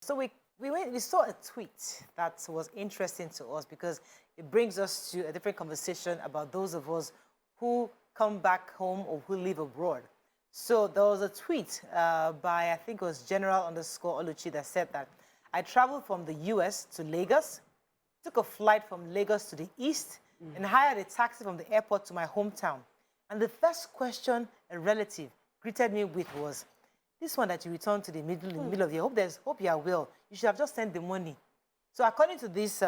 So we saw a tweet that was interesting to us because it brings us to a different conversation about those of us who come back home or who live abroad. So there was a tweet by, I think it was General_Oluchi, that said that I traveled from the US to Lagos, took a flight from Lagos to the east, and hired a taxi from the airport to my hometown. And the first question a relative greeted me with was, this one that you returned to the middle of the year, hope you are well. You should have just sent the money. So according to this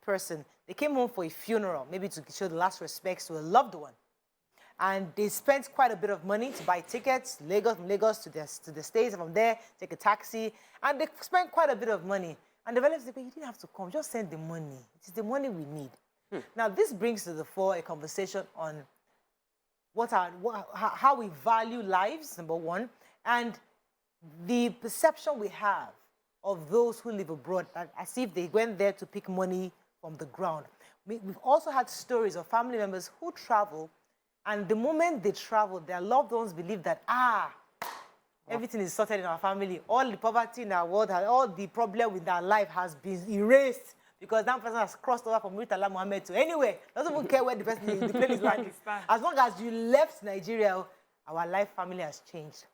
person, they came home for a funeral, maybe to show the last respects to a loved one. And they spent quite a bit of money to buy tickets, from Lagos to the States, and from there, take a taxi. And they spent quite a bit of money. And the relatives said, you didn't have to come, just send the money. It is the money we need. Now, this brings to the fore a conversation on how we value lives, number one, and the perception we have of those who live abroad, as if they went there to pick money from the ground. We've also had stories of family members who travel, and the moment they travel, their loved ones believe that, everything is sorted in our family. All the poverty in our world, all the problem with our life has been erased because that person has crossed over from Murtala Mohammed to anywhere. Doesn't even care where the plane is landing. As long as you left Nigeria, our life family has changed.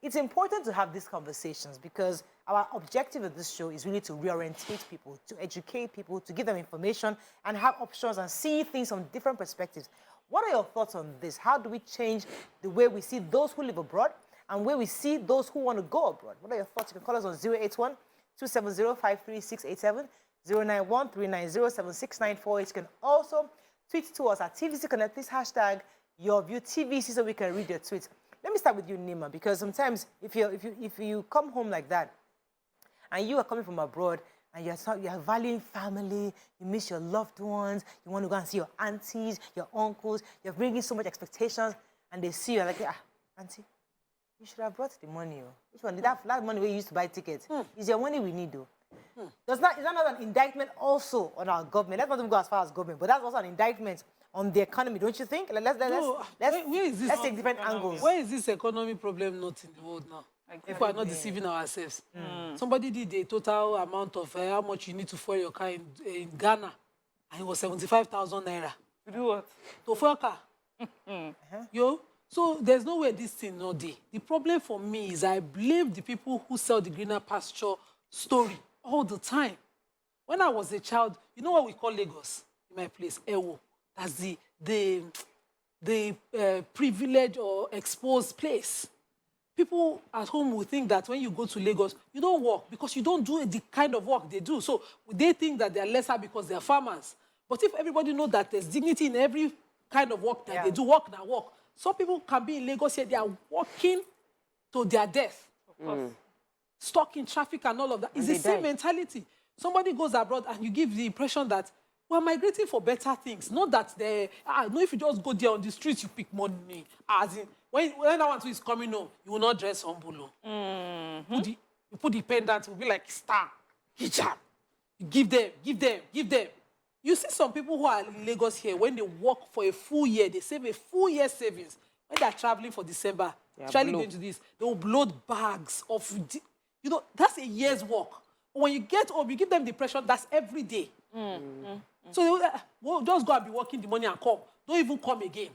It's important to have these conversations because our objective of this show is really to reorientate people, to educate people, to give them information and have options and see things from different perspectives. What are your thoughts on this? How do we change the way we see those who live abroad and where we see those who want to go abroad? What are your thoughts? You can call us on 081-270-53687, 091-390-7694. You can also tweet to us at TVC Connect. Please hashtag your view TVC so we can read your tweets. Let me start with you, Nima, because sometimes if you come home like that and you are coming from abroad and you're valuing family, you miss your loved ones, you want to go and see your aunties, your uncles, you're bringing so much expectations, and they see you like, auntie, you should have brought the money. Which one? That money we used to buy tickets. Is your money we need, though? Is that not an indictment also on our government? Let's not even go as far as government, but that's also an indictment on the economy, don't you think? Let's take different angles. Where is this economy problem not in the world now? If we are not deceiving ourselves. Somebody did a total amount of how much you need to fuel your car in Ghana, and it was 75,000 naira. To do what? To fuel a car. So there's no way this thing not there. The problem for me is I blame the people who sell the greener pasture story all the time. When I was a child, you know what we call Lagos in my place? Ewo. That's the privileged or exposed place. People at home will think that when you go to Lagos, you don't work because you don't do the kind of work they do. So they think that they're lesser because they're farmers. But if everybody knows that there's dignity in every kind of work that they do, work now work. Some people can be in Lagos here, they are working to their death. Of course. Stuck in traffic and all of that. It's the same mentality. Somebody goes abroad and you give the impression that we're migrating for better things. Not that no, if you just go there on the streets, you pick money. As in, when that one is coming home, you will not dress humble. You put the pendant, it will be like star, hijab. You give them. You see some people who are in Lagos here, when they work for a full year, they save a full year savings. When they're traveling for December, going to this, they will load bags of, that's a year's work. But when you get home, you give them the impression that's every day. So they will just go and be working the money and come. Don't even come again.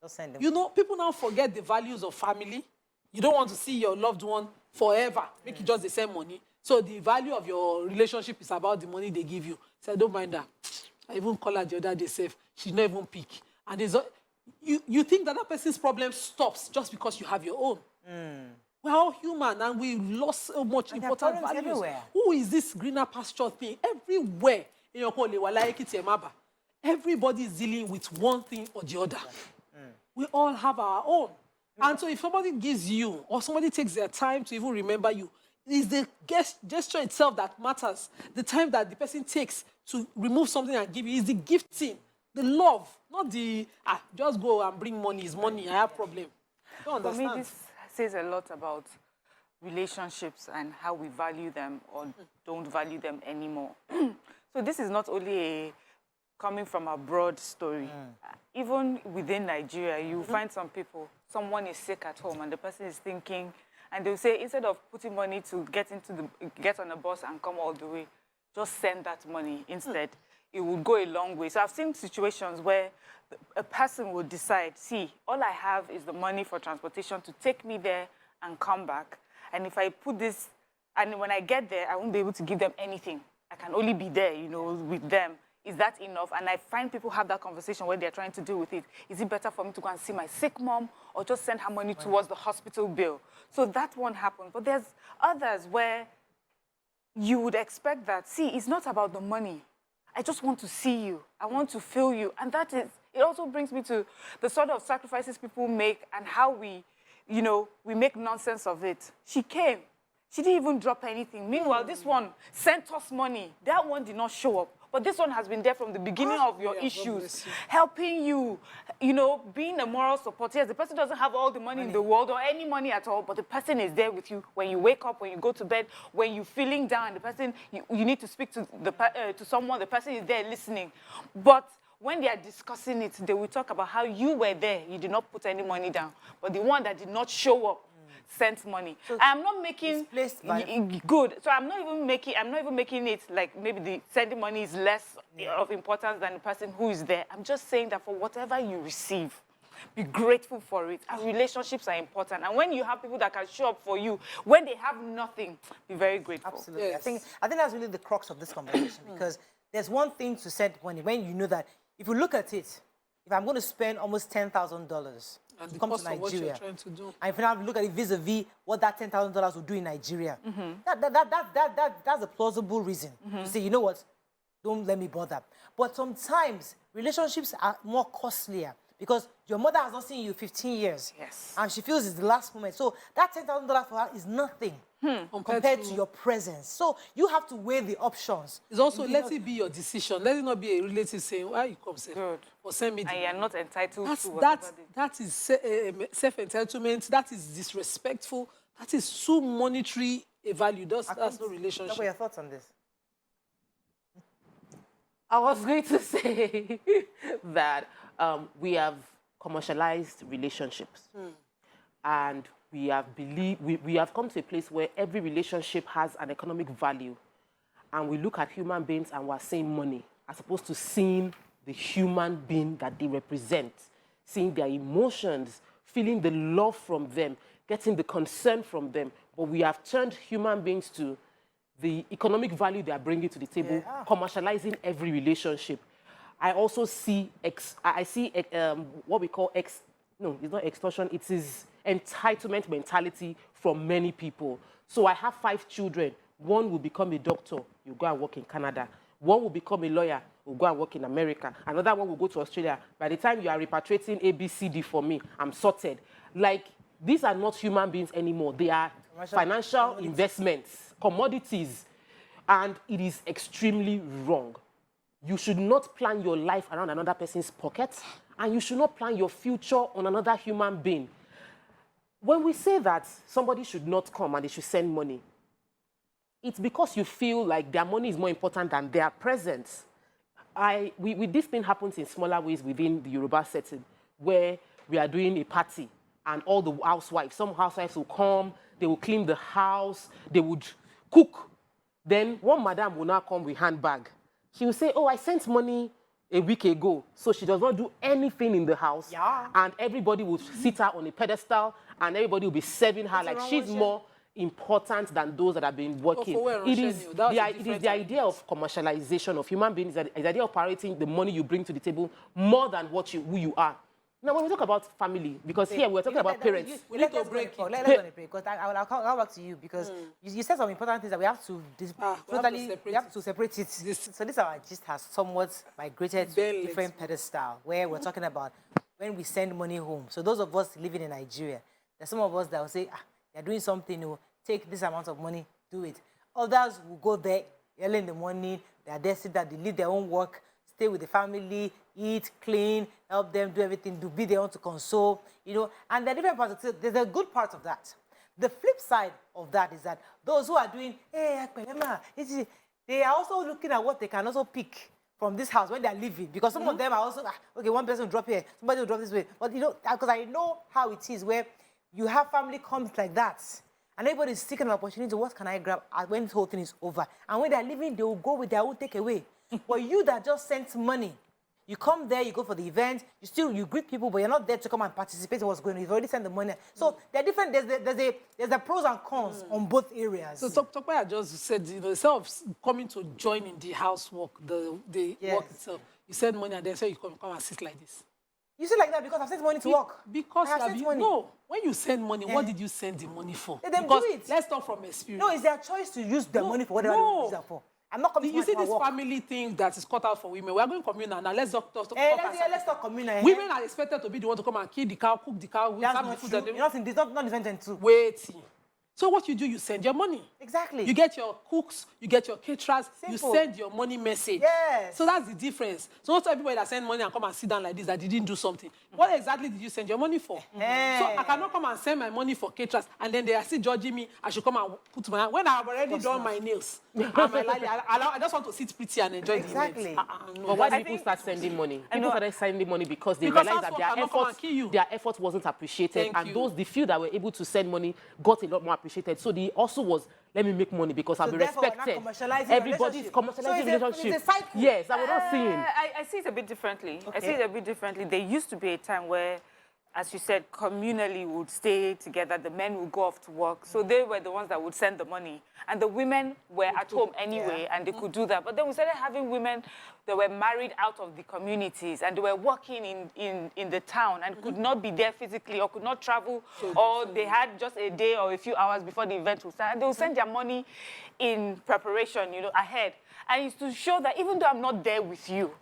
Don't send them. People now forget the values of family. You don't want to see your loved one forever. Make it just the same money. So the value of your relationship is about the money they give you. So I don't mind that. I even call her the other day safe. She never even pick. And you think that person's problem stops just because you have your own. We're all human and we lost so much important values. Everywhere. Who is this greener pasture thing? Everywhere. Everybody is dealing with one thing or the other. We all have our own. And so if somebody gives you or somebody takes their time to even remember you, it's the gesture itself that matters. The time that the person takes to remove something and give you is the gifting, the love, not the, just go and bring money. It's money. I have problem. Don't understand. For me, this says a lot about relationships and how we value them or don't value them anymore. So this is not only a coming from abroad story. Even within Nigeria, you find some people, someone is sick at home and the person is thinking, And they'll say, instead of putting money to get on a bus and come all the way, just send that money instead. It would go a long way. So I've seen situations where a person would decide, see, all I have is the money for transportation to take me there and come back. And if I put this, and when I get there, I won't be able to give them anything. I can only be there, you know, with them. Is that enough? And I find people have that conversation when they're trying to deal with it. Is it better for me to go and see my sick mom or just send her money towards the hospital bill? So that won't happen. But there's others where you would expect that, see, it's not about the money. I just want to see you. I want to feel you. And that is, it also brings me to the sort of sacrifices people make and how we, you know, we make nonsense of it. She came. She didn't even drop anything. Meanwhile, this one sent us money. That one did not show up. But this one has been there from the beginning of your issues, helping you, you know, being a moral support. Yes, the person doesn't have all the money in the world or any money at all, but the person is there with you when you wake up, when you go to bed, when you're feeling down. The person, you need to speak to someone. The person is there listening. But when they are discussing it, they will talk about how you were there. You did not put any money down. But the one that did not show up sent money. So I'm not making good. So I'm not even making it like maybe the sending money is less of importance than the person who is there. I'm just saying that for whatever you receive, be grateful for it. And relationships are important. And when you have people that can show up for you, when they have nothing, be very grateful. Absolutely. Yes. I think that's really the crux of this conversation because there's one thing to send money when you know that if you look at it, if I'm going to spend almost $10,000 to come to Nigeria, and if I look at it vis-a-vis what that $10,000 will do in Nigeria, that's a plausible reason to say, you know what, don't let me bother. But sometimes relationships are more costlier because your mother has not seen you 15 years. Yes. And she feels it's the last moment. So that $10,000 for her is nothing compared to your presence. So you have to weigh the options. It's also, let it be your decision. Let it not be a relative saying, why you come, sir? Good. Or send me. And you're not entitled to that is self-entitlement. That is disrespectful. That is so monetary a value. That's no relationship. What are your thoughts on this? I was going to say that we have commercialized relationships. And we have come to a place where every relationship has an economic value. And we look at human beings and we're saying money, as opposed to seeing the human being that they represent, seeing their emotions, feeling the love from them, getting the concern from them. But we have turned human beings to the economic value they are bringing to the table, commercializing every relationship. I also see, what we call, no, it's not extortion, it is entitlement mentality from many people. So I have 5 children. One will become a doctor, you go and work in Canada. One will become a lawyer, will go and work in America. Another one will go to Australia. By the time you are repatriating A, B, C, D for me, I'm sorted. Like, these are not human beings anymore. They are financial investments, commodities, and it is extremely wrong. You should not plan your life around another person's pocket, and you should not plan your future on another human being. When we say that somebody should not come and they should send money, it's because you feel like their money is more important than their presence. This thing happens in smaller ways within the Yoruba setting, where we are doing a party and all the housewives, some housewives will come, they will clean the house, they would cook. Then one madam will now come with handbag. She will say, oh, I sent money a week ago. So she does not do anything in the house. Yeah. And everybody will sit her on a pedestal and everybody will be serving her like she's more important than those that have been working. It is the idea of commercialization of human beings, the idea of prioriting the money you bring to the table more than who you are. Now, when we talk about family, because here we're talking about parents. We need to break it. Let's break, because I'll come back to you, because you said some important things that we have to separate it. So this our gist has somewhat migrated to a different pedestal, where we're talking about when we send money home. So those of us living in Nigeria, there's some of us that will say, they're doing something, take this amount of money, do it. Others will go there early in the morning, they are there, sit there, they leave their own work, stay with the family, eat, clean, help them do everything, be there to console, and there are different parts. There's a good part of that. The flip side of that is that those who are doing, they are also looking at what they can also pick from this house when they are leaving, because some of them are also, okay, one person will drop here, somebody will drop this way. But because I know how it is where you have family comes like that, and everybody's seeking an opportunity. What can I grab when this whole thing is over? And when they're leaving, they will go with their own takeaway. But you that just sent money, you come there, you go for the event, you greet people, but you're not there to come and participate in what's going on. You've already sent the money. So they're different. There's the pros and cons on both areas. So Tokpaya just said, instead of coming to join in the housework, the work itself, you send money and then say you come and sit like this. You say like that because I've sent money to work. Because I have sent money. No, when you send money, what did you send the money for? Let them because do it. Let's talk from experience. No, it's their choice to use their money for whatever they want to use it for. I'm not coming You see this work. family thing that is cut out for women. We are going communal now. Let's talk let's talk communal. Women are expected to be the one to come and kill the cow, cook the cow. That's not true. You're not in 2022. Wait. So what you do, you send your money. Exactly. You get your cooks, you get your caterers, you Simple. send your money message. Yes. So that's the difference. So not everybody that send money and come and sit down like this that didn't do something. What exactly did you send your money for? So I cannot come and send my money for caterers and then they are still judging me. I should come and put my hand. When I've already done my nails, I just want to sit pretty and enjoy the event. No, but why did people start sending money? People started sending money because they realized that their efforts wasn't appreciated. The few that were able to send money got a lot more appreciated. So the also was, let me make money because I'll be respected. Everybody's commercializing relationship. Yes, I was not seeing. I see it a bit differently. Okay. I see it a bit differently. There used to be a time where, as you said, communally would stay together. The men would go off to work. So they were the ones that would send the money. And the women were at home anyway, and they could do that. But then we started having women that were married out of the communities, and they were working in the town and could not be there physically or could not travel, or they had just a day or a few hours before the event would start. And they would send their money in preparation, ahead. And it's to show that even though I'm not there with you,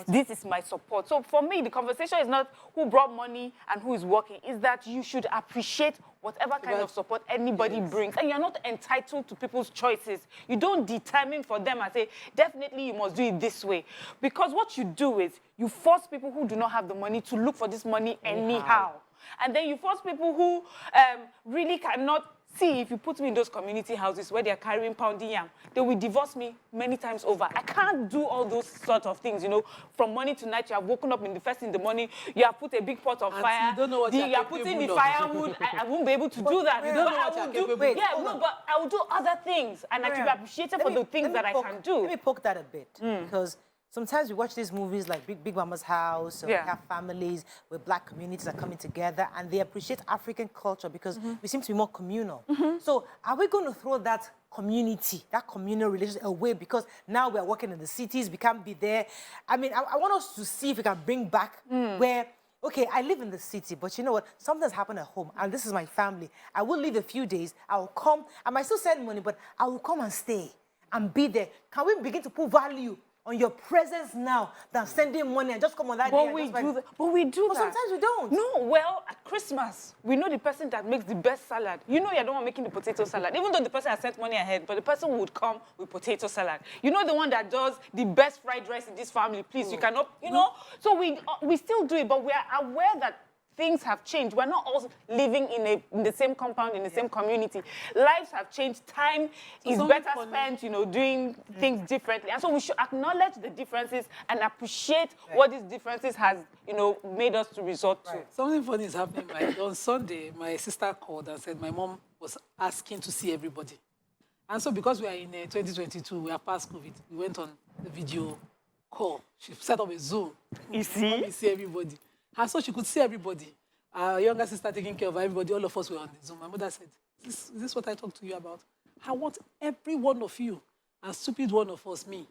this is my support. So for me, the conversation is not who brought money and who is working. It's that you should appreciate whatever kind of support anybody brings. And you're not entitled to people's choices. You don't determine for them and say, definitely you must do it this way. Because what you do is you force people who do not have the money to look for this money anyhow. And then you force people who really cannot see, if you put me in those community houses where they're carrying pounding yam, they will divorce me many times over. I can't do all those sort of things, From morning to night, you have woken up in the morning, you have put a big pot of fire. You don't know what you are putting the firewood. I won't be able to do that. You don't know what you're capable of. But I will do other things, and I should be appreciated for the things that I can do. Let me poke that a bit, because sometimes we watch these movies like Big Mama's House, or we have families where black communities are coming together and they appreciate African culture because we seem to be more communal. So are we going to throw that community, that communal relationship away because now we are working in the cities, we can't be there? I mean, I want us to see if we can bring back where, okay, I live in the city, but you know what? Something's happened at home, and this is my family. I will leave a few days. I will come. I might still send money, but I will come and stay and be there. Can we begin to put value on your presence now than sending money and just come on that day? But we do that. But sometimes we don't. No, well, at Christmas, we know the person that makes the best salad. You're the one making the potato salad. Even though the person has sent money ahead, but the person would come with potato salad. The one that does the best fried rice in this family. Please, you cannot, So we still do it, but we are aware that things have changed. We're not all living in the same compound, in the same community. Lives have changed. Time is better spent, doing things differently. And so we should acknowledge the differences and appreciate what these differences has, made us to resort to. Something funny is happening. On Sunday, my sister called and said my mom was asking to see everybody. And so because we are in 2022, we are past COVID, we went on the video call. She set up a Zoom. You see? We see everybody. And so she could see everybody. Our younger sister taking care of everybody. All of us were on the Zoom. My mother said, is this what I talked to you about? I want every one of you, and stupid one of us, me.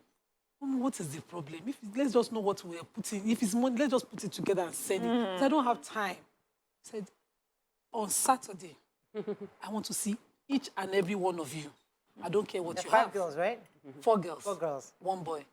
What is the problem? Let's just know what we're putting. If it's money, let's just put it together and send it. I don't have time. I said, on Saturday, I want to see each and every one of you. I don't care what you have. 5 girls, right? 4 girls. 4 girls. 1 boy.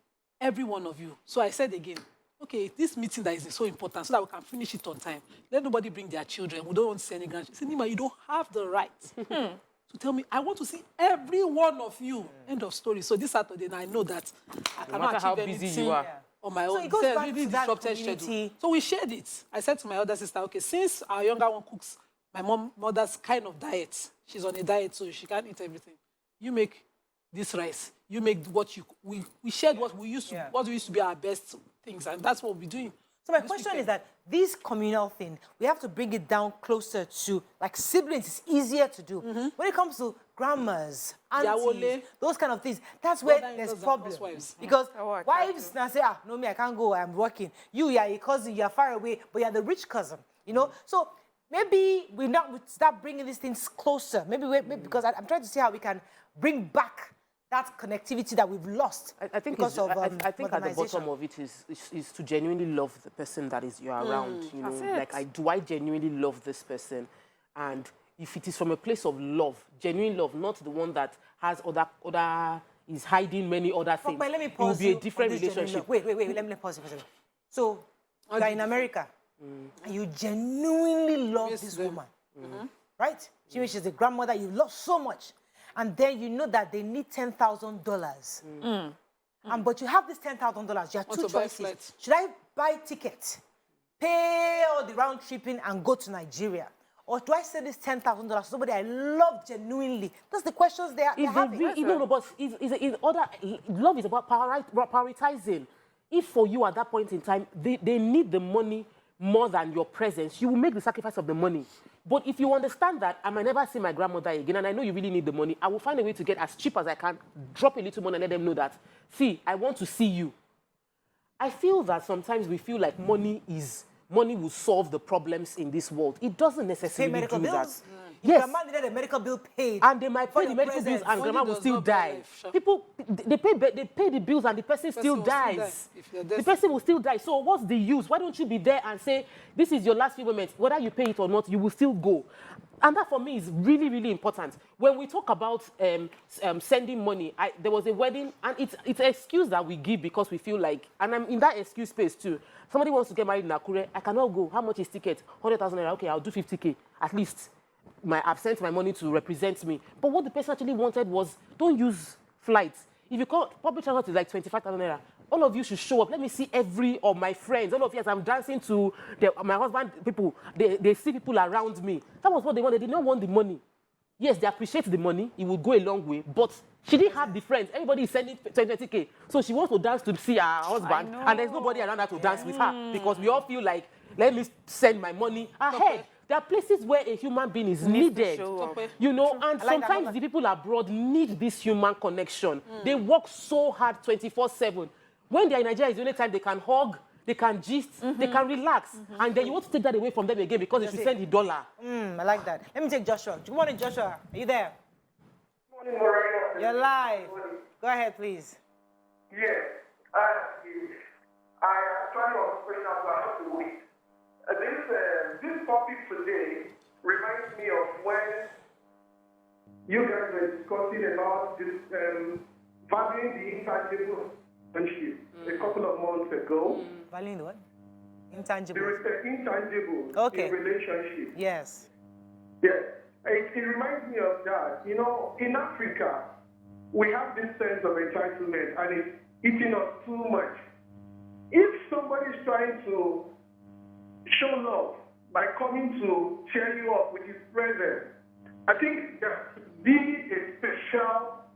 Every one of you. So I said again, okay, this meeting that is so important so that we can finish it on time. Let nobody bring their children. We don't want to see any grandchildren. She said, Nima, you don't have the right to tell me, I want to see every one of you. End of story. So this Saturday, now I know that I cannot achieve anything on my own. So it goes back really to that disrupted schedule. So we shared it. I said to my other sister, okay, since our younger one cooks my mother's kind of diet, she's on a diet, so she can't eat everything. You make this rice. You make what we shared what we used to be our best things, and that's what we're doing. So my question is that this communal thing, we have to bring it down closer to, like siblings, it's easier to do. When it comes to grandmas, aunties, those kind of things, that's where there's problems. Because wives now say, no, me, I can't go, I'm working. You're a cousin, you're far away, but you're the rich cousin, you know? So maybe we start bringing these things closer. Maybe because I'm trying to see how we can bring back that connectivity that we've lost. I think because of I think at the bottom of it is to genuinely love the person that is you're around. You know, like do I genuinely love this person? And if it is from a place of love, genuine love, not the one that has other is hiding many other things. But let me it pause. will be a different relationship. Wait. Let me pause for a second. So you're in America, and you genuinely love this woman, right? She's the grandmother you love so much. And then you know that they need $10,000. But you have this $10,000. You have two choices. Should I buy tickets, pay all the round tripping, and go to Nigeria? Or do I send this $10,000 to somebody I love genuinely? That's the questions they're having. Love is about prioritizing. If for you at that point in time, they need the money more than your presence, you will make the sacrifice of the money. But if you understand that I might never see my grandmother again, and I know you really need the money, I will find a way to get as cheap as I can, drop a little money and let them know that, see, I want to see you. I feel that sometimes we feel like money will solve the problems in this world. It doesn't necessarily do that. Yes. Grandma needed a medical bill paid. And they might pay the medical bills and grandma will still die. People, they pay the bills and the person still dies. The person will still die. So what's the use? Why don't you be there and say, this is your last few moments. Whether you pay it or not, you will still go. And that for me is really, really important. When we talk about sending money, there was a wedding, and it's an excuse that we give because we feel like, and I'm in that excuse space too. Somebody wants to get married in Akure, I cannot go. How much is ticket? 100,000 naira. Okay, I'll do 50K at least. I've sent my money to represent me. But what the person actually wanted was, don't use flights. If you call public transport is like 25,000 naira, all of you should show up. Let me see every of my friends. All of you, as I'm dancing to my husband, people, they see people around me. That was what they wanted. They did not want the money. Yes, they appreciate the money. It will go a long way. But she didn't have the friends. Everybody is sending 20K. So she wants to dance to see her husband. And there's nobody around her to dance with her. Because we all feel like, let me send my money ahead. There are places where a human being is needed, you know, and sometimes the people abroad need this human connection. They work so hard 24/7. When they're in Nigeria, it's the only time they can hug, they can gist, they can relax. And then you want to take that away from them again because they should send the dollar. I like that. Let me take Joshua. Good morning, Joshua. Are you there? Good morning, Morayo. You're live. Go ahead, please. Yes. I actually was question as I have to wait. This topic today reminds me of when you guys were discussing about this valuing the intangible friendship a couple of months ago. Valuing what? Intangible. The intangible in relationship. Yes. Yes. It reminds me of that. You know, in Africa, we have this sense of entitlement and it's eating us too much. If somebody is trying to show love by coming to cheer you up with his presence, I think there should be a special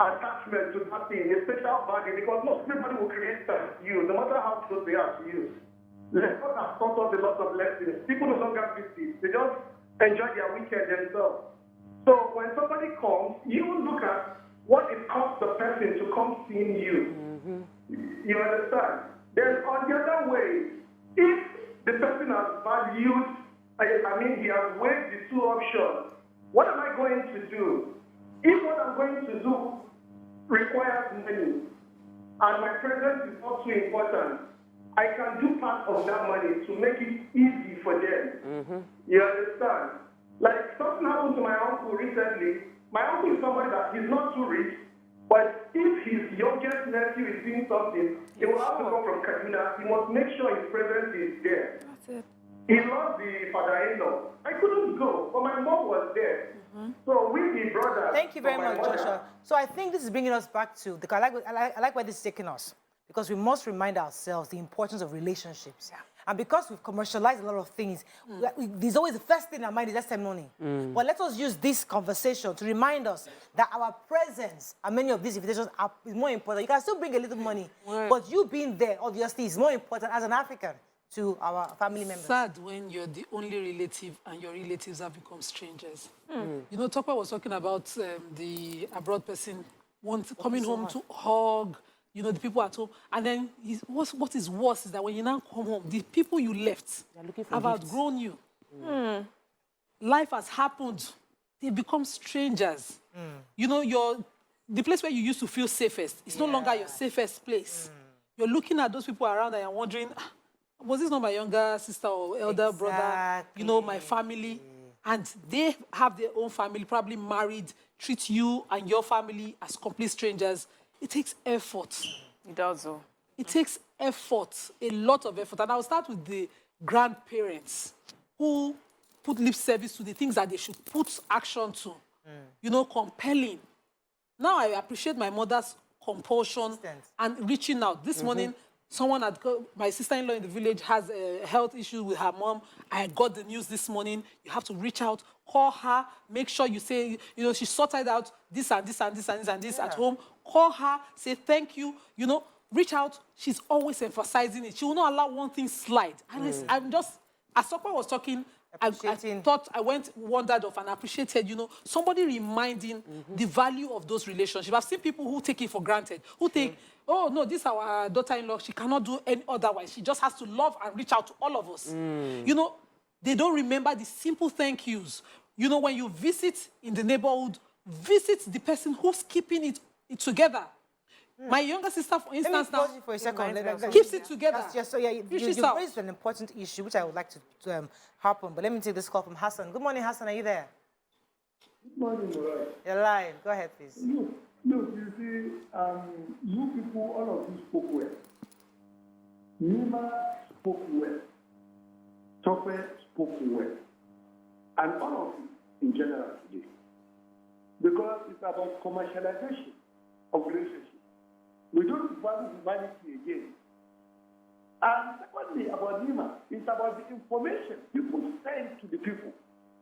attachment to that thing, a special value, because not everybody will create that to you, no matter how close they are to you. God has taught us a lot of lessons. People no longer visit, they just enjoy their weekend themselves. So when somebody comes, you look at what it costs the person to come seeing you. You understand? Then on the other way, if the person has valued, he has weighed the two options. What am I going to do? If what I'm going to do requires money, and my presence is not too important, I can do part of that money to make it easy for them. You understand? Like something happened to my uncle recently. My uncle is somebody that he's not too rich, but if his youngest nephew is doing something, he will have to come from Kaduna. He must make sure his presence is there. That's it. He lost the father-in-law. I couldn't go, but my mom was there. So we the brothers. Thank you very much, Joshua. So I think this is bringing us back to, I like where this is taking us, because we must remind ourselves the importance of relationships. And because we've commercialized a lot of things, there's always the first thing in our mind is let's send money. But let us use this conversation to remind us that our presence and many of these invitations is more important. You can still bring a little money, but you being there, obviously, is more important as an African. to our family members. Sad when you're the only relative and your relatives have become strangers. You know, Topper was talking about the abroad person coming home to hug, you know, the people at home. And then what is worse is that when you now come home, the people you left have outgrown you. Life has happened. They become strangers. You know, the place where you used to feel safest, it's no longer your safest place. You're looking at those people around and you're wondering, was this not my younger sister or elder brother? You know, my family. And they have their own family, probably married, treat you and your family as complete strangers. It takes effort. It does, though. It takes effort, a lot of effort. And I'll start with the grandparents who put lip service to the things that they should put action to. You know, compelling. Now I appreciate my mother's compulsion and reaching out. This morning, someone my sister-in-law in the village has a health issue with her mom. I got the news this morning. You have to reach out, call her, make sure you say, you know, she sorted out this and this and this and this and this at home. Call her, say thank you, you know, reach out. She's always emphasizing it. She will not allow one thing slide. And I'm just, as Sokwa was talking, I thought I wondered of and appreciated, you know, somebody reminding the value of those relationships. I've seen people who take it for granted, who think, oh, no, this is our daughter-in-law. She cannot do any otherwise. She just has to love and reach out to all of us. You know, they don't remember the simple thank yous. You know, when you visit in the neighborhood, visit the person who's keeping it together. My younger sister, for instance, now, for a second. keeps it together. So you raised an important issue, which I would like to harp on. But let me take this call from Hassan. Good morning, Hassan. Are you there? Good morning, Morayo. You're live. Go ahead, please. Look, you see, you people, all of you spoke well. Nima spoke well. Tope spoke well. And all of you in general today. Because it's about commercialization of relationships. We don't value humanity again. And secondly, about Nima, it's about the information people send to the people.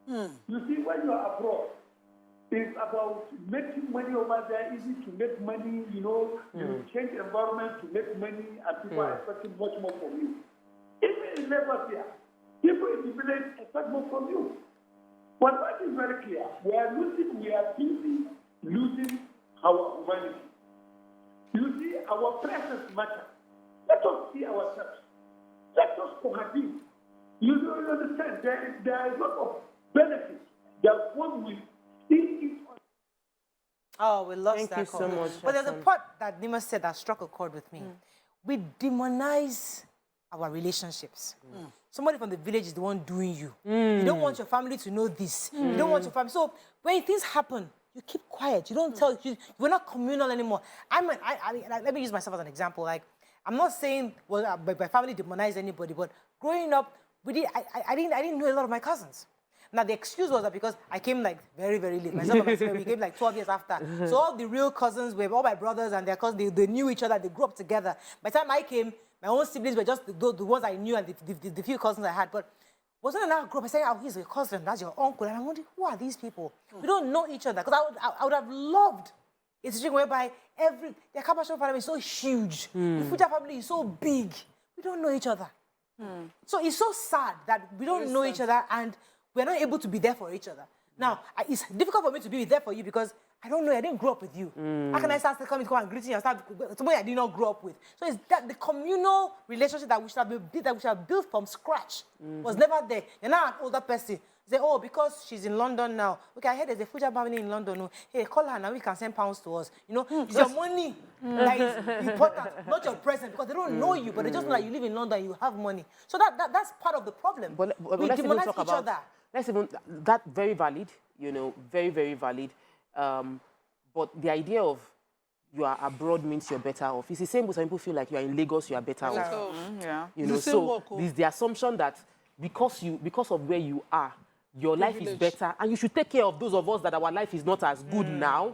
You see, when you are abroad, it's about making money over there, easy to make money, you know, you change the environment to make money, and people are expecting much more from you. Even in Lagos here, people in the village expect more from you. But what is very clear, we are busy losing our humanity. You see, our presence matters. Let us see ourselves. Let us cohabit. You don't understand. There is a lot of benefits that one will see it on. Oh, we lost Thank that you call. so much, But there's a Hassan. part that Nima said that struck a chord with me. We demonize our relationships. Somebody from the village is the one doing you. You don't want your family to know this. You don't want your family. So when things happen, you keep quiet. You don't tell. We're not communal anymore. Let me use myself as an example. Like, I'm not saying my family demonized anybody, but growing up, I didn't know a lot of my cousins. Now the excuse was that because I came like very, very late. Myself and my sister, we came like 12 years after. So all the real cousins were all my brothers and their cousins. They knew each other. They grew up together. By the time I came, my own siblings were just the ones I knew and the few cousins I had. But wasn't an group. I said, oh, he's your cousin, that's your uncle. And I'm wondering, who are these people? We don't know each other. Because I would have loved a situation whereby the Kabasho family is so huge. The Fuja family is so big. We don't know each other. So it's so sad that we don't know each other and we're not able to be there for each other. Now, it's difficult for me to be there for you because I don't know, I didn't grow up with you. How can I start to come and greet you and start somebody I did not grow up with? So it's that the communal relationship that we should have built from scratch was never there. You're now an older person. You say, oh, because she's in London now. Okay, I heard there's a Fuja family in London. Oh, hey, call her now, we can send pounds to us. You know, it's your money that is important, not your present, because they don't know you, but they just know that you live in London, you have money. So that's part of the problem. But we let's even demonize talk each about other. that very valid, you know, very, very valid. But the idea of you are abroad means you're better off. It's the same way some people feel like you are in Lagos, you are better off. Yeah. You know, so there's the assumption that because of where you are, your life is better, and you should take care of those of us that our life is not as good now.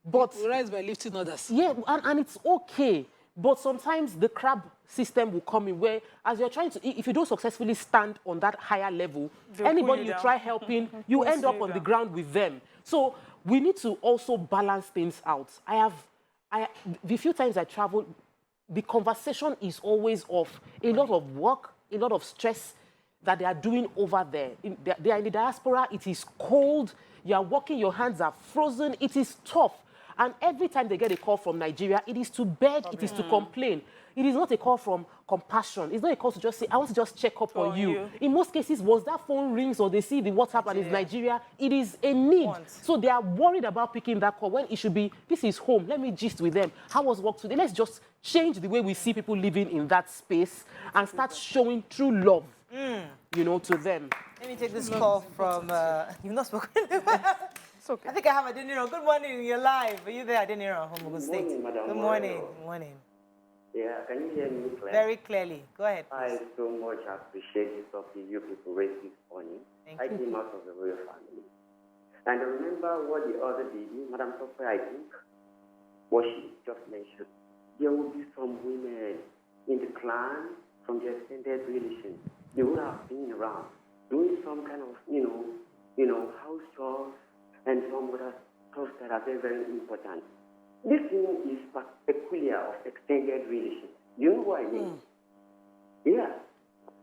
But we rise by lifting others. Yeah, and it's okay. But sometimes the crab system will come in where, as you're trying to, if you don't successfully stand on that higher level, anybody you try helping, you end up on the ground with them. So we need to also balance things out. The few times I travel, the conversation is always of a lot of work, a lot of stress that they are doing over there. They are in the diaspora, it is cold, you are walking, your hands are frozen, it is tough. And every time they get a call from Nigeria, it is to beg, it is to complain. It is not a call from compassion. It's not a call to just say, I want to just check up on you. In most cases, once that phone rings or they see the WhatsApp and it's Nigeria, it is a need. So they are worried about picking that call when it should be, this is home, let me gist with them. How was work today? Let's just change the way we see people living in that space and start showing true love, you know, to them. Let me take this call from, you've not spoken. It's okay. I think I have Adeniro. Good morning, you're live. Are you there, Adeniro, from Ogun State? Morning, Madam Good morning. Morayo. Good morning. Yeah, can you hear me clearly? Very clearly. Go ahead. I so much appreciate this topic you people raised this morning. Thank I you. came out of the royal family. And I remember what the other lady, Madam Sophia, I think, what she just mentioned. There will be some women in the clan from the extended relations. They would have been around doing some kind of, house chores and some other stuff that are very, very important. This thing is peculiar of extended relations. You know what I mean? Yeah.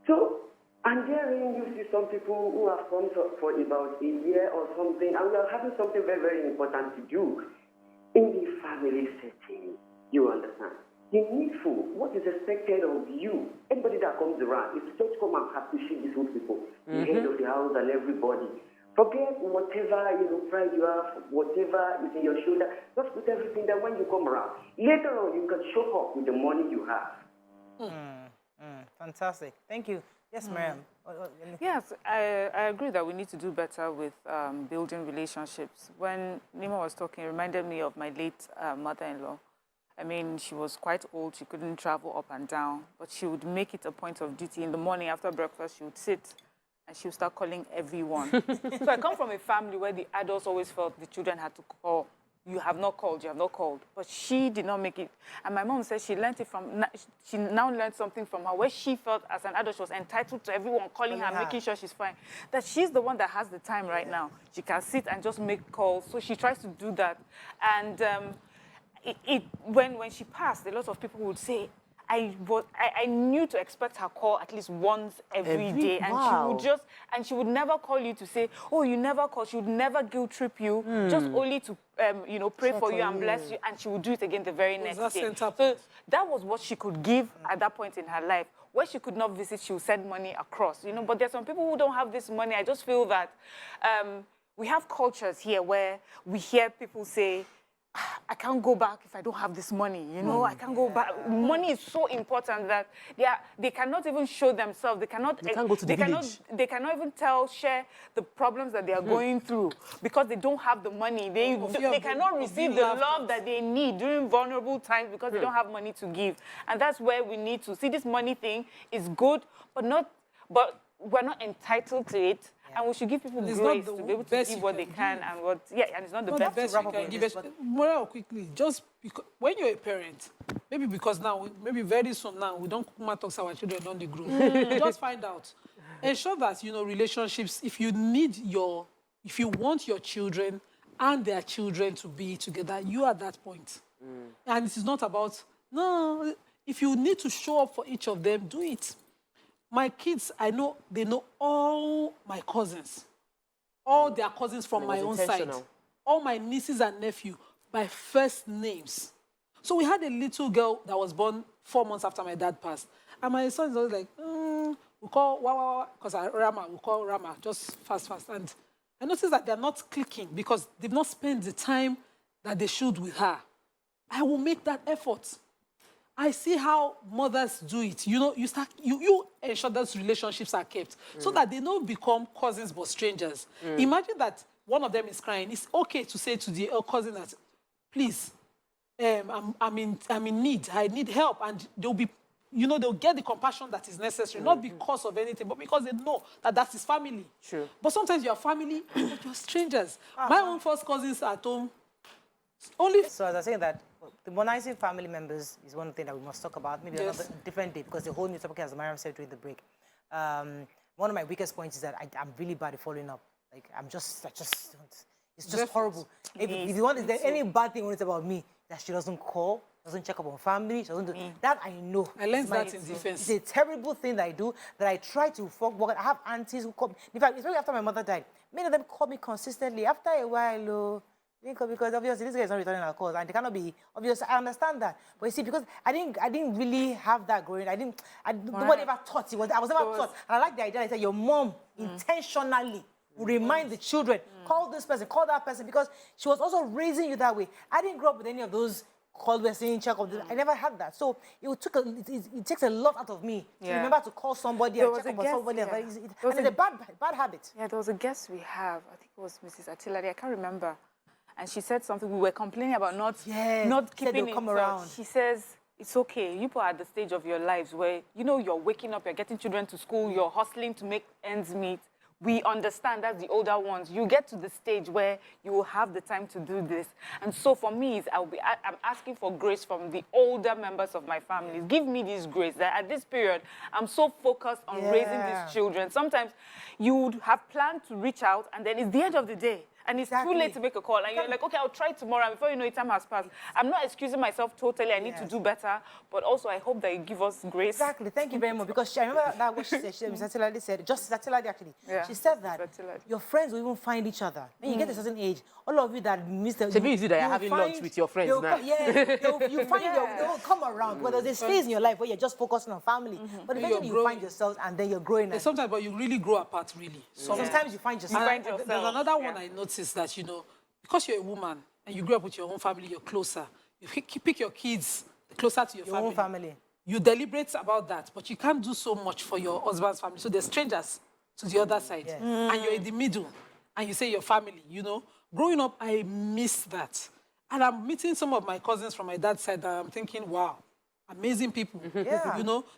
So, and therein you see some people who have come for about a year or something, and we are having something very, very important to do in the family setting. You understand? The needful, what is expected of you, anybody that comes around, is to just come and appreciate these old people, the head of the house and everybody. Forget whatever, pride you have, whatever is in your shoulder. Just put everything there when you come around. Later on, you can show up with the money you have. Fantastic. Thank you. Yes, Miriam. Yes, I agree that we need to do better with building relationships. When Nima was talking, it reminded me of my late mother-in-law. I mean, she was quite old. She couldn't travel up and down, but she would make it a point of duty. In the morning after breakfast, she would sit and she would start calling everyone. So I come from a family where the adults always felt the children had to call. You have not called, you have not called. But she did not make it. And my mom said she learned it from, she now learned something from her, where she felt as an adult she was entitled to everyone calling her, making sure she's fine. That she's the one that has the time right now. She can sit and just make calls. So she tries to do that. And when she passed, a lot of people would say, I knew to expect her call at least once every day, and she would never call you to say, oh, you never call. She would never guilt trip you, just only to pray for you and bless you, and she would do it again the very next day. So that was what she could give at that point in her life. Where she could not visit, she would send money across. But there's some people who don't have this money. I just feel that we have cultures here where we hear people say, I can't go back if I don't have this money, I can't go back. Money is so important that they cannot even show themselves. They can't go to the village. They cannot even share the problems that they are going through because they don't have the money. They cannot receive the love that they need during vulnerable times because they don't have money to give. And that's where we need to see this money thing is good, but we're not entitled to it. And we should give people grace to be able to give what they can and what, and it's not the best you can give. Morayo, quickly, just because when you're a parent, maybe because now, maybe very soon now, we don't talk to our children on the group. Just find out. Ensure that, relationships, if you want your children and their children to be together, you are at that point. And it is not about, no, if you need to show up for each of them, do it. My kids, I know, they know all my cousins, all their cousins from my own side, all my nieces and nephews by first names. So we had a little girl that was born 4 months after my dad passed. And my son is always like, we call Wawa, because Rama, we call Rama, just fast. And I noticed that they're not clicking because they've not spent the time that they should with her. I will make that effort. I see how mothers do it. You ensure those relationships are kept so that they don't become cousins but strangers. Imagine that one of them is crying. It's okay to say to the cousin that, please, I'm in need. I need help. And they'll be, they'll get the compassion that is necessary, not because of anything, but because they know that that's his family. True. But sometimes you're family, but you're strangers. My own first cousins at home, only... So as I was saying that, demonizing family members is one thing that we must talk about, maybe another different day, because the whole new topic, as Mariam said during the break. One of my weakest points is that I'm really bad at following up. Like, it's just horrible. If you want, is there any bad thing when it's about me that she doesn't call doesn't check up on family, she doesn't do that. I know. I learned It's my- that in defense. It's a terrible thing that I do, that I try to work. I have aunties who come. In fact, especially after my mother died, many of them call me consistently. After a while, because obviously this guy is not returning our calls, and they cannot be obvious. I understand that, but you see, because I didn't really have that growing. Nobody ever taught it. I was never taught, and I like the idea that your mom intentionally will remind the children, call this person, call that person, because she was also raising you that way. I didn't grow up with any of those call we're saying check up. I never had that, so it takes a lot out of me to remember to call somebody and check up on somebody. And it's a bad habit. Yeah, there was a guest we have. I think it was Mrs. Attilari. I can't remember. And she said something. We were complaining about not keeping in touch. She says, it's okay. You people are at the stage of your lives where, you're waking up, you're getting children to school, you're hustling to make ends meet. We understand that's the older ones. You get to the stage where you will have the time to do this. And so for me, I'm asking for grace from the older members of my family. Give me this grace that at this period, I'm so focused on raising these children. Sometimes you would have planned to reach out, and then it's the end of the day. And it's too late to make a call. And you're like, okay, I'll try tomorrow. And before you know it, time has passed. I'm not excusing myself totally. I need to do better. But also, I hope that you give us grace. Exactly. Thank you very much. Because I remember that what she said. Ms. Attilari said, Justice Attilari actually. Yeah. She said that your friends will even find each other. When you get to a certain age, all of you that miss the... It's easy that you're having lunch with your friends now. You find they will come around. Well, there's a phase in your life where you're just focusing on family. But eventually you find yourselves and then you're growing. Sometimes, but you really grow apart, really. Sometimes you find yourself. There's another one I noticed that, because you're a woman and you grew up with your own family, you're closer. You pick your kids closer to your own family. You deliberate about that, but you can't do so much for your husband's family. So they're strangers to the other side. Yes. And you're in the middle, and you say your family, Growing up, I miss that. And I'm meeting some of my cousins from my dad's side that I'm thinking, wow, amazing people.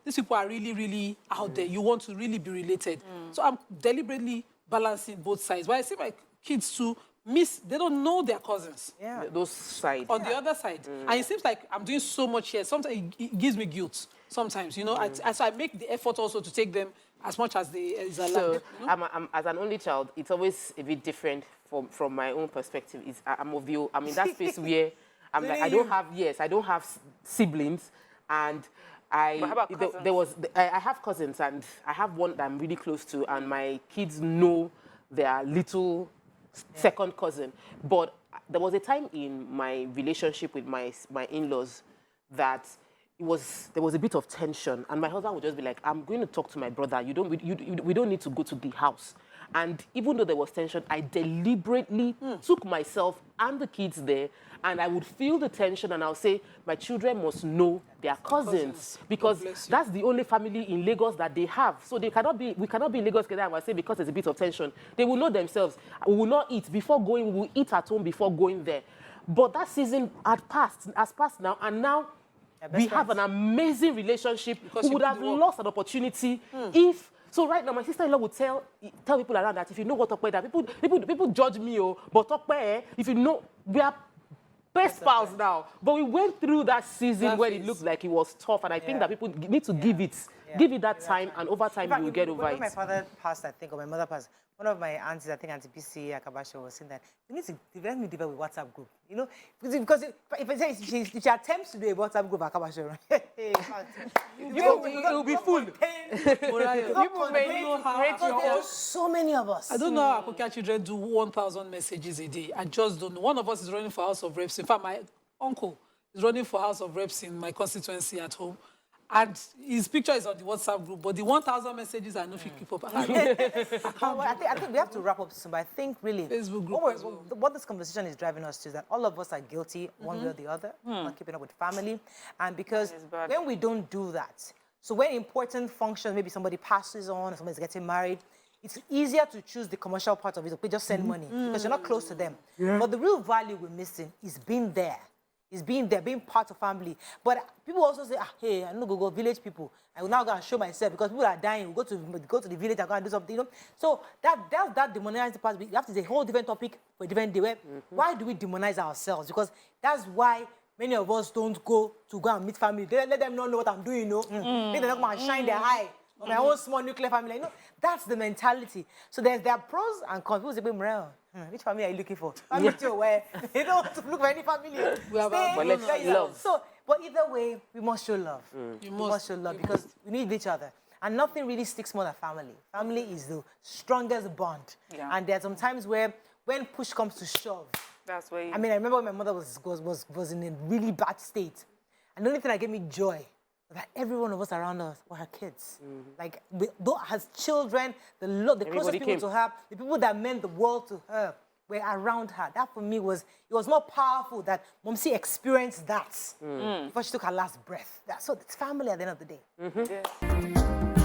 These people are really, really out there. You want to really be related. So I'm deliberately balancing both sides. But I see my kids too, they don't know their cousins. Yeah. Those sides. On the other side. And it seems like I'm doing so much here. Sometimes it gives me guilt. Sometimes, so I make the effort also to take them as much as they is allowed. So, I'm as an only child, it's always a bit different from my own perspective. I'm in that space where I don't have siblings, and I have cousins, and I have one that I'm really close to, and my kids know their little second cousin. But there was a time in my relationship with my in-laws that there was a bit of tension, and my husband would just be like, I'm going to talk to my brother. We don't need to go to the house. And even though there was tension, I deliberately took myself and the kids there, and I would feel the tension, and I'll say, my children must know their cousins, because that's the only family in Lagos that they have. So we cannot be in Lagos together and I'll say, because there's a bit of tension. They will know themselves. We will not eat before going. We will eat at home before going there. But that season has passed now, and now we have an amazing relationship. We would have lost an opportunity if... So right now, my sister-in-law would tell people around that if you know what Tokwe, that people judge me, but Tokwe, if you know, we are best pals now. But we went through that season where it looked like it was tough, and I think that people need to give it that time, and over time you will get over it. When my father passed, I think, or my mother passed, one of my aunties, I think Auntie PC Akabasho, was saying that we need to develop a WhatsApp group, because if she attempts to do a WhatsApp group, Akabasho, it will be full. There's so many of us. I don't know how Akokia children do 1,000 messages a day. I just don't know. One of us is running for House of Reps. In fact, my uncle is running for House of Reps in my constituency at home. And his picture is on the WhatsApp group, but the 1,000 messages I know if you keep up. I think we have to wrap up soon, but I think really Facebook group what this conversation is driving us to is that all of us are guilty one way or the other, not keeping up with family. And because when we don't do that, so when important functions, maybe somebody passes on or somebody's getting married, it's easier to choose the commercial part of it. We just send money because you're not close to them. Yeah. But the real value we're missing is being there. Is being there, being part of family. But people also say, hey, I'm not going to go village people. I will now go and show myself because people are dying. We go to the village and go and do something. So that demonized part. We have to say a whole different topic for a different day. Why do we demonize ourselves? Because that's why many of us don't go and meet family. They let them not know what I'm doing. They don't come and shine their eye on my own small nuclear family. That's the mentality. So there are pros and cons. People say, Morayo, which family are you looking for? Family too, where you don't want to look for any family. We have our But let's Stay, love. So, but either way, we must show love. You We must show love because we need each other. And nothing really sticks more than family. Family is the strongest bond. Yeah. And there are some times where, when push comes to shove, That's where you... I mean, I remember when my mother was in a really bad state. And the only thing that gave me joy was that every one of us around us were her kids. Like, as children, the closest Everybody people came. to her, the people that meant the world to her, were around her. That for me was more powerful that Momsi experienced that before she took her last breath. So it's family at the end of the day. Yes.